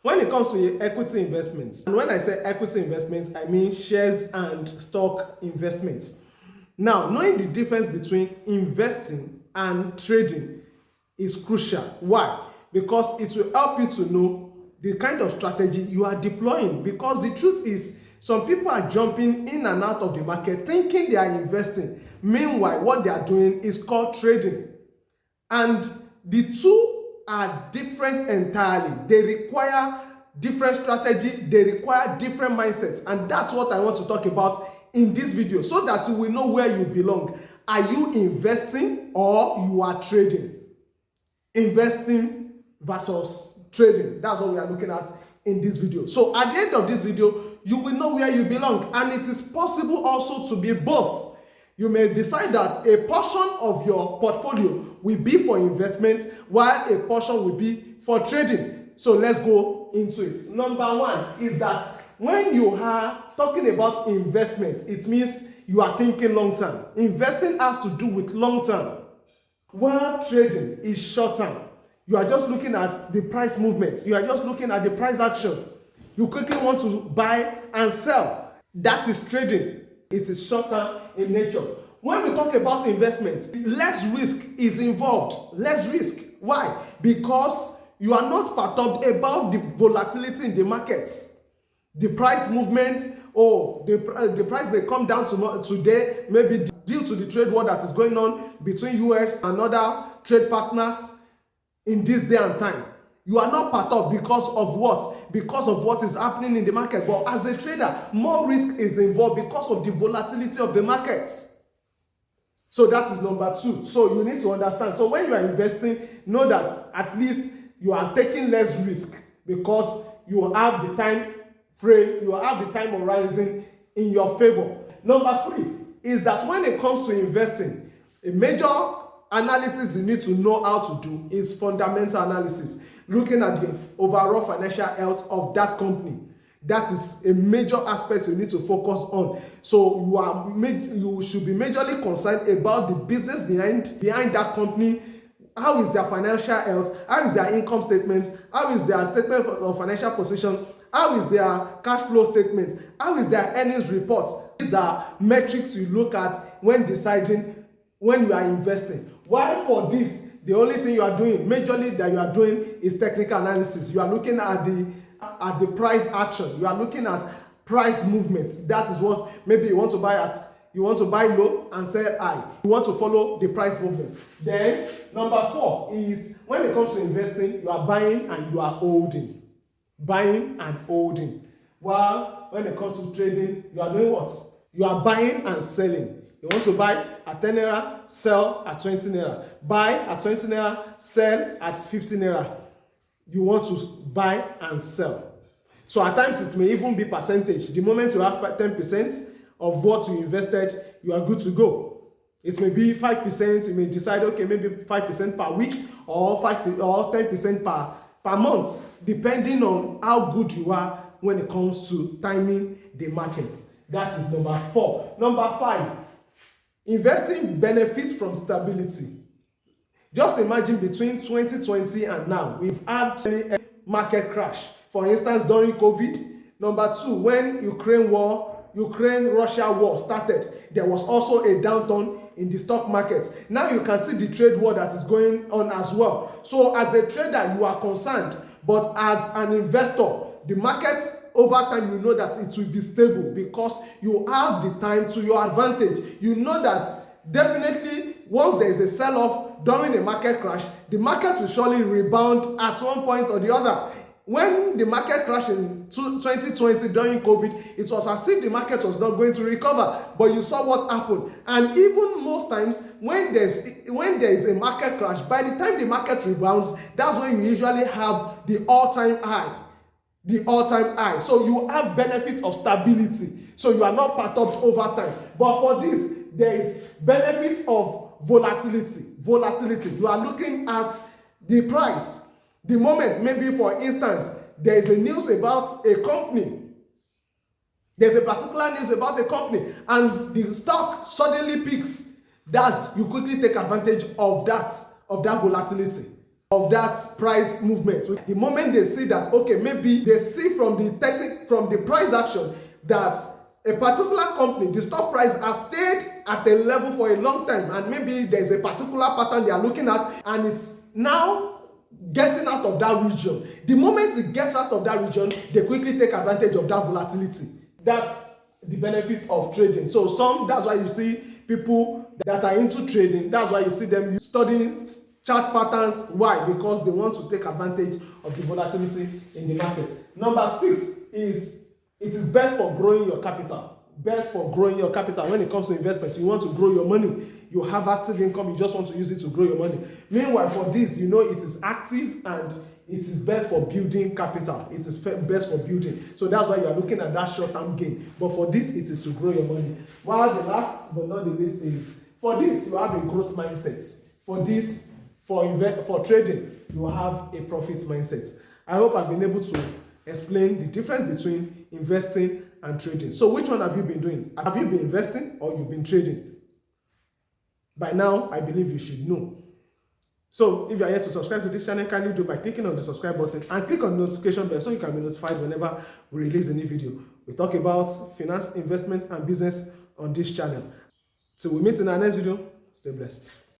When it comes to equity investments, and when I say equity investments, I mean shares and stock investments. Now, knowing the difference between investing and trading is crucial. Why? Because it will help you to know the kind of strategy you are deploying. Because the truth is, some people are jumping in and out of the market thinking they are investing. Meanwhile, what they are doing is called trading. And the two are different entirely. They require different strategy, they require different mindsets, and that's what I want to talk about in this video, so that you will know where you belong. Are you investing or you are trading? Investing versus trading, that's what we are looking at in this video. So at the end of this video, you will know where you belong, and it is possible also to be both. You may decide that a portion of your portfolio will be for investments while a portion will be for trading. So let's go into it. Number one is that when you are talking about investments, it means you are thinking long term. Investing has to do with long term, while trading is short term. You are just looking at the price movements. You are just looking at the price action. You quickly want to buy and sell. That is trading. It is short term in nature. When we talk about investments, less risk is involved. Less risk. Why? Because you are not perturbed about the volatility in the markets. The price movements, the price may come down today, maybe due to the trade war that is going on between US and other trade partners in this day and time. You are not perturbed because of what? Because of what is happening in the market. But as a trader, more risk is involved because of the volatility of the markets. So that is number two. So you need to understand. So when you are investing, know that at least you are taking less risk because you have the time frame, you have the time horizon in your favor. Number three is that when it comes to investing, a major analysis you need to know how to do is fundamental analysis. Looking at the overall financial health of that company. That is a major aspect you need to focus on. So you should be majorly concerned about the business behind that company. How is their financial health? How is their income statement? How is their statement of financial position? How is their cash flow statement? How is their earnings reports? These are metrics you look at when deciding when you are investing. Why for this? The only thing you are doing, majorly that you are doing, is technical analysis. You are looking at the price action. You are looking at price movements. That is what maybe you want to buy low and sell high. You want to follow the price movements. Then number four is when it comes to investing, you are buying and you are holding. Buying and holding. While when it comes to trading, you are doing what? You are buying and selling. You want to buy at 10 naira, sell at 20 naira. Buy at 20 naira, sell at 50 naira. You want to buy and sell. So at times it may even be percentage. The moment you have 10% of what you invested, you are good to go. It may be 5%. You may decide, okay, maybe 5% per week or 10% per month, depending on how good you are when it comes to timing the markets. That is number four. Number five, investing benefits from stability. Just imagine between 2020 and now, we've had a market crash. For instance, during COVID. Number two, when Ukraine-Russia war started, there was also a downturn in the stock market. Now you can see the trade war that is going on as well. So as a trader, you are concerned, but as an investor, the market over time, you know that it will be stable because you have the time to your advantage. You know that definitely once there is a sell-off during a market crash, the market will surely rebound at one point or the other. When the market crashed in 2020 during COVID, it was as if the market was not going to recover, but you saw what happened. And even most times, when there is a market crash, by the time the market rebounds, that's when you usually have the all-time high. So you have benefit of stability. So you are not perturbed over time. But for this, there is benefit of volatility. You are looking at the price. The moment, maybe for instance, there is a news about a company. There's a particular news about a company and the stock suddenly peaks. You quickly take advantage of that volatility. of that price movement. The moment they see that, okay, maybe they see from the price action that a particular company, the stock price has stayed at a level for a long time, and maybe there's a particular pattern they are looking at, and it's now getting out of that region. The moment it gets out of that region, they quickly take advantage of that volatility. That's the benefit of trading. So that's why you see people that are into trading, that's why you see them studying chart patterns. Why? Because they want to take advantage of the volatility in the market. Number 6 is it is best for growing your capital. Best for growing your capital. When it comes to investments, you want to grow your money. You have active income, you just want to use it to grow your money. Meanwhile, for this, you know it is active and it is best for building capital. It is best for building. So that's why you are looking at that short-term gain. But for this, it is to grow your money. While the last but not the least is, for this, you have a growth mindset. For this, for trading, you have a profit mindset. I hope I've been able to explain the difference between investing and trading. So which one have you been doing? Have you been investing or you've been trading? By now, I believe you should know. So if you are yet to subscribe to this channel, kindly do by clicking on the subscribe button and click on the notification bell so you can be notified whenever we release a new video. We talk about finance, investment, and business on this channel. So we meet in our next video. Stay blessed.